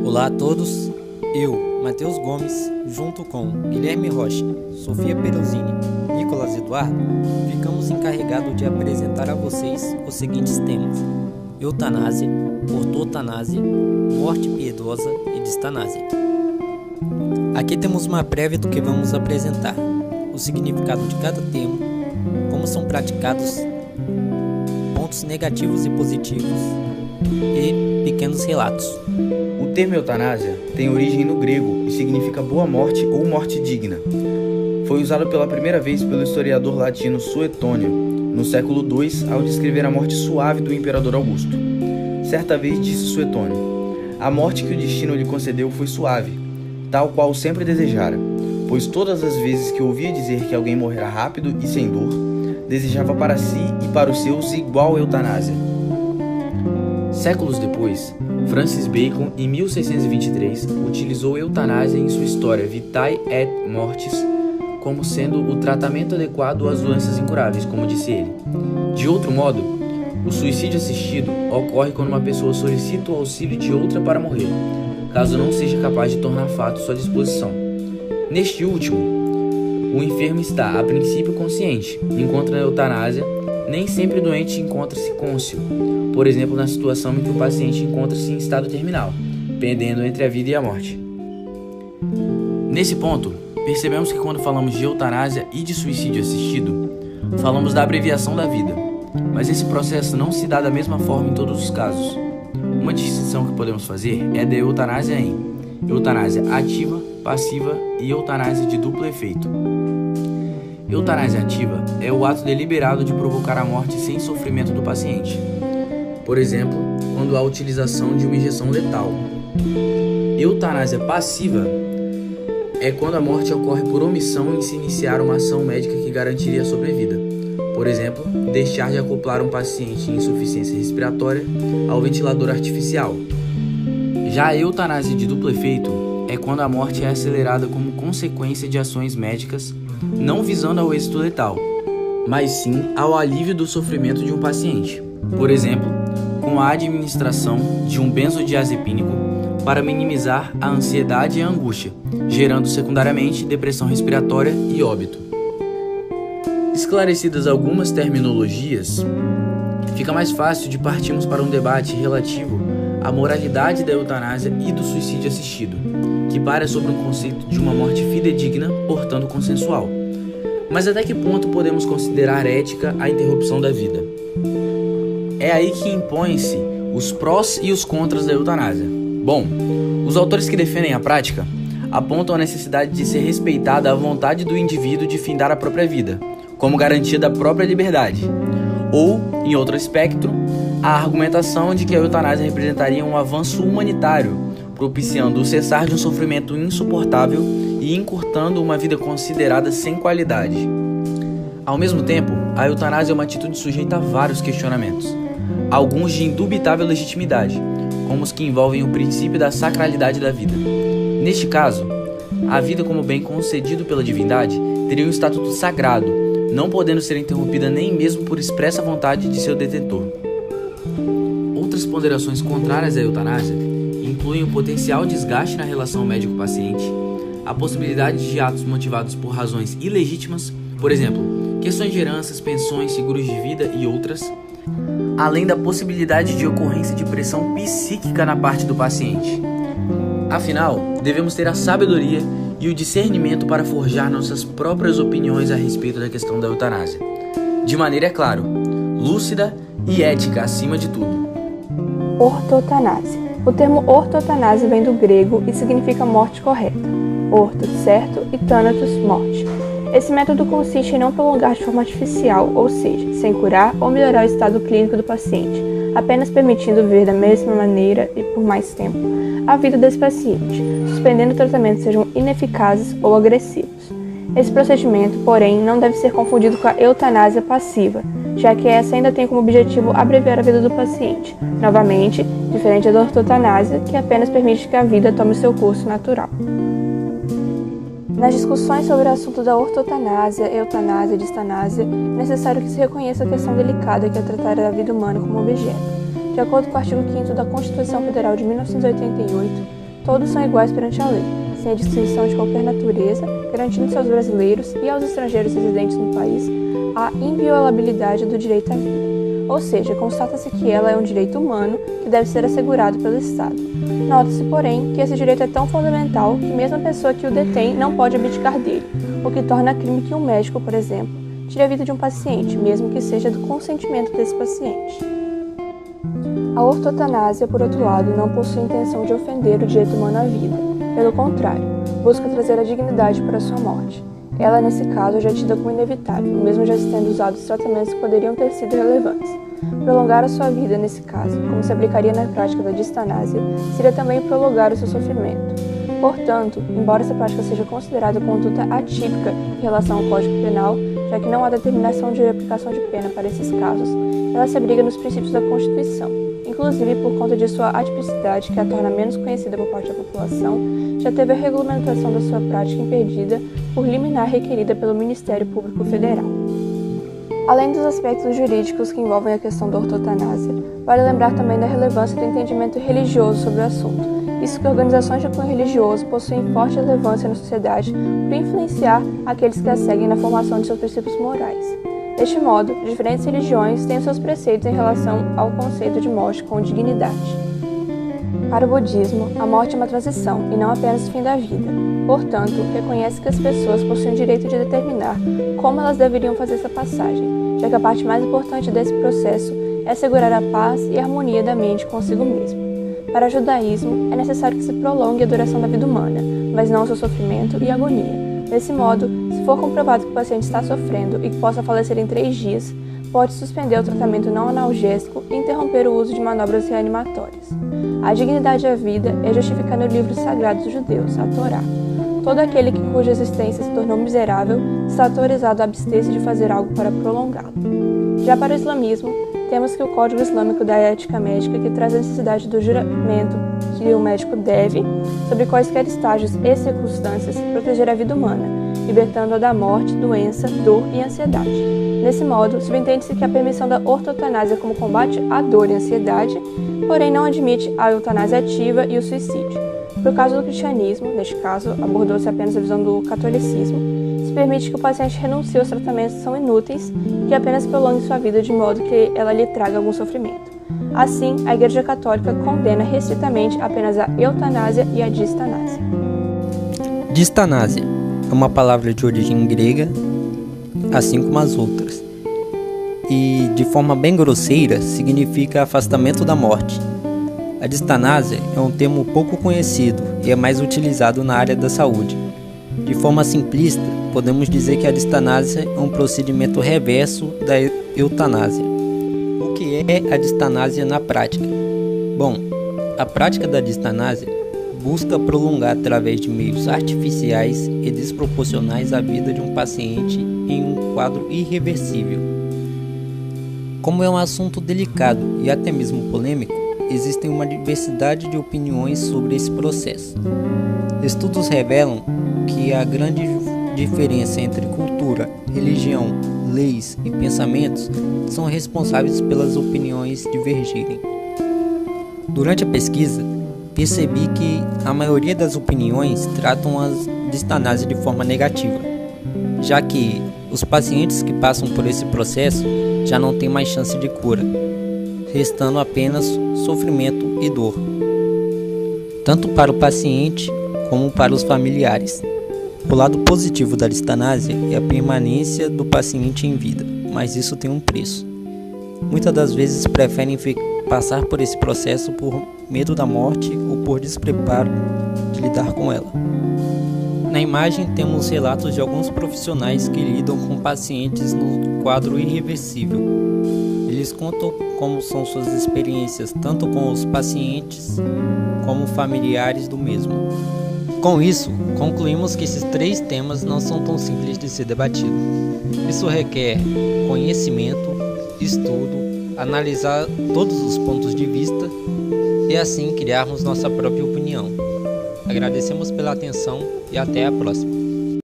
Olá a todos, eu, Matheus Gomes, junto com Guilherme Rocha, Sofia Peruzini, Nicolas Eduardo, ficamos encarregados de apresentar a vocês os seguintes temas: eutanásia, ortotanásia, morte piedosa e distanásia. Aqui temos uma prévia do que vamos apresentar, o significado de cada termo, como são praticados, pontos negativos e positivos e pequenos relatos. O termo eutanásia tem origem no grego e significa boa morte ou morte digna. Foi usado pela primeira vez pelo historiador latino Suetônio, no século II, ao descrever a morte suave do imperador Augusto. Certa vez disse Suetônio: a morte que o destino lhe concedeu foi suave, tal qual sempre desejara, pois todas as vezes que ouvia dizer que alguém morrerá rápido e sem dor, desejava para si e para os seus igual eutanásia. Séculos depois, Francis Bacon, em 1623, utilizou eutanásia em sua história Vitae et Mortis como sendo o tratamento adequado às doenças incuráveis, como disse ele. De outro modo, o suicídio assistido ocorre quando uma pessoa solicita o auxílio de outra para morrer, caso não seja capaz de tornar fato sua disposição. Neste último, o enfermo está, a princípio, consciente, enquanto na eutanásia, nem sempre o doente encontra-se cônscio, por exemplo, na situação em que o paciente encontra-se em estado terminal, pendendo entre a vida e a morte. Nesse ponto, percebemos que quando falamos de eutanásia e de suicídio assistido, falamos da abreviação da vida, mas esse processo não se dá da mesma forma em todos os casos. Uma distinção que podemos fazer é da eutanásia em eutanásia ativa, passiva e eutanásia de duplo efeito. Eutanásia ativa é o ato deliberado de provocar a morte sem sofrimento do paciente. Por exemplo, quando há a utilização de uma injeção letal. Eutanásia passiva é quando a morte ocorre por omissão em se iniciar uma ação médica que garantiria a sobrevida. Por exemplo, deixar de acoplar um paciente em insuficiência respiratória ao ventilador artificial. Já a eutanásia de duplo efeito é quando a morte é acelerada como consequência de ações médicas não visando ao êxito letal, mas sim ao alívio do sofrimento de um paciente. Por exemplo, com a administração de um benzodiazepínico para minimizar a ansiedade e a angústia, gerando secundariamente depressão respiratória e óbito. Esclarecidas algumas terminologias, fica mais fácil de partirmos para um debate relativo à moralidade da eutanásia e do suicídio assistido, que para sobre um conceito de uma morte fidedigna, portanto consensual. Mas até que ponto podemos considerar ética a interrupção da vida? É aí que impõem-se os prós e os contras da eutanásia. Bom, os autores que defendem a prática apontam a necessidade de ser respeitada a vontade do indivíduo de findar a própria vida, como garantia da própria liberdade. Ou, em outro espectro, a argumentação de que a eutanásia representaria um avanço humanitário, propiciando o cessar de um sofrimento insuportável e encurtando uma vida considerada sem qualidade. Ao mesmo tempo, a eutanásia é uma atitude sujeita a vários questionamentos, alguns de indubitável legitimidade, como os que envolvem o princípio da sacralidade da vida. Neste caso, a vida como bem concedido pela divindade teria um estatuto sagrado, não podendo ser interrompida nem mesmo por expressa vontade de seu detentor. Outras ponderações contrárias à eutanásia incluem o potencial desgaste na relação médico-paciente, a possibilidade de atos motivados por razões ilegítimas, por exemplo, questões de heranças, pensões, seguros de vida e outras, além da possibilidade de ocorrência de pressão psíquica na parte do paciente. Afinal, devemos ter a sabedoria e o discernimento para forjar nossas próprias opiniões a respeito da questão da eutanásia, de maneira, é claro, lúcida e ética acima de tudo. Ortotanásia. O termo ortotanásia vem do grego e significa morte correta. Orto, certo, e thanatos, morte. Esse método consiste em não prolongar de forma artificial, ou seja, sem curar ou melhorar o estado clínico do paciente, apenas permitindo viver da mesma maneira e por mais tempo a vida desse paciente, suspendendo tratamentos sejam ineficazes ou agressivos. Esse procedimento, porém, não deve ser confundido com a eutanásia passiva, já que essa ainda tem como objetivo abreviar a vida do paciente, novamente, diferente da ortotanásia, que apenas permite que a vida tome seu curso natural. Nas discussões sobre o assunto da ortotanásia, eutanásia e distanásia, é necessário que se reconheça a questão delicada que é tratar a vida humana como objeto. De acordo com o artigo 5º da Constituição Federal de 1988, todos são iguais perante a lei, sem a distinção de qualquer natureza, garantindo-se aos brasileiros e aos estrangeiros residentes no país a inviolabilidade do direito à vida. Ou seja, constata-se que ela é um direito humano que deve ser assegurado pelo Estado. Nota-se, porém, que esse direito é tão fundamental que mesmo a pessoa que o detém não pode abdicar dele, o que torna crime que um médico, por exemplo, tire a vida de um paciente, mesmo que seja do consentimento desse paciente. A ortotanásia, por outro lado, não possui intenção de ofender o direito humano à vida. Pelo contrário, busca trazer a dignidade para a sua morte. Ela, nesse caso, já é tida como inevitável, mesmo já tendo usado os tratamentos que poderiam ter sido relevantes. Prolongar a sua vida, nesse caso, como se aplicaria na prática da distanásia, seria também prolongar o seu sofrimento. Portanto, embora essa prática seja considerada conduta atípica em relação ao Código Penal, já que não há determinação de aplicação de pena para esses casos, ela se abriga nos princípios da Constituição, inclusive por conta de sua atipicidade, que a torna menos conhecida por parte da população, já teve a regulamentação da sua prática impedida por liminar requerida pelo Ministério Público Federal. Além dos aspectos jurídicos que envolvem a questão da ortotanásia, vale lembrar também da relevância do entendimento religioso sobre o assunto, visto que organizações de cunho religioso possuem forte relevância na sociedade por influenciar aqueles que a seguem na formação de seus princípios morais. Deste modo, diferentes religiões têm os seus preceitos em relação ao conceito de morte com dignidade. Para o budismo, a morte é uma transição e não apenas o fim da vida. Portanto, reconhece que as pessoas possuem o direito de determinar como elas deveriam fazer essa passagem, já que a parte mais importante desse processo é assegurar a paz e a harmonia da mente consigo mesmo. Para o judaísmo, é necessário que se prolongue a duração da vida humana, mas não o seu sofrimento e agonia. Desse modo, se for comprovado que o paciente está sofrendo e que possa falecer em 3 dias, pode suspender o tratamento não analgésico e interromper o uso de manobras reanimatórias. A dignidade à vida é justificada no livro sagrado dos judeus, a Torá. Todo aquele cuja existência se tornou miserável está autorizado a abster-se de fazer algo para prolongá-lo. Já para o islamismo, temos que o Código Islâmico da Ética Médica, que traz a necessidade do juramento que o médico deve, sobre quaisquer estágios e circunstâncias, proteger a vida humana, libertando-a da morte, doença, dor e ansiedade. Desse modo, subentende-se que a permissão da ortotanásia como combate à dor e ansiedade, porém não admite a eutanásia ativa e o suicídio. Por causa do cristianismo, neste caso, abordou-se apenas a visão do catolicismo, se permite que o paciente renuncie aos tratamentos que são inúteis e que apenas prolongue sua vida de modo que ela lhe traga algum sofrimento. Assim, a Igreja Católica condena restritamente apenas a eutanásia e a distanásia. Distanásia é uma palavra de origem grega, assim como as outras, e de forma bem grosseira significa afastamento da morte. A distanásia é um termo pouco conhecido e é mais utilizado na área da saúde. De forma simplista, podemos dizer que a distanásia é um procedimento reverso da eutanásia. O que é a distanásia na prática? Bom, a prática da distanásia busca prolongar através de meios artificiais e desproporcionais a vida de um paciente em um quadro irreversível. Como é um assunto delicado e até mesmo polêmico, existem uma diversidade de opiniões sobre esse processo. Estudos revelam que a grande diferença entre cultura, religião, leis e pensamentos são responsáveis pelas opiniões divergirem. Durante a pesquisa, percebi que a maioria das opiniões tratam a distanásia de forma negativa, já que os pacientes que passam por esse processo já não têm mais chance de cura, restando apenas sofrimento e dor, tanto para o paciente como para os familiares. O lado positivo da distanásia é a permanência do paciente em vida, mas isso tem um preço. Muitas das vezes preferem passar por esse processo por medo da morte ou por despreparo de lidar com ela. Na imagem temos relatos de alguns profissionais que lidam com pacientes no quadro irreversível. Eles contam como são suas experiências tanto com os pacientes como familiares do mesmo. Com isso, concluímos que esses 3 temas não são tão simples de ser debatido. Isso requer conhecimento, estudo, analisar todos os pontos de vista e assim criarmos nossa própria opinião. Agradecemos pela atenção e até a próxima.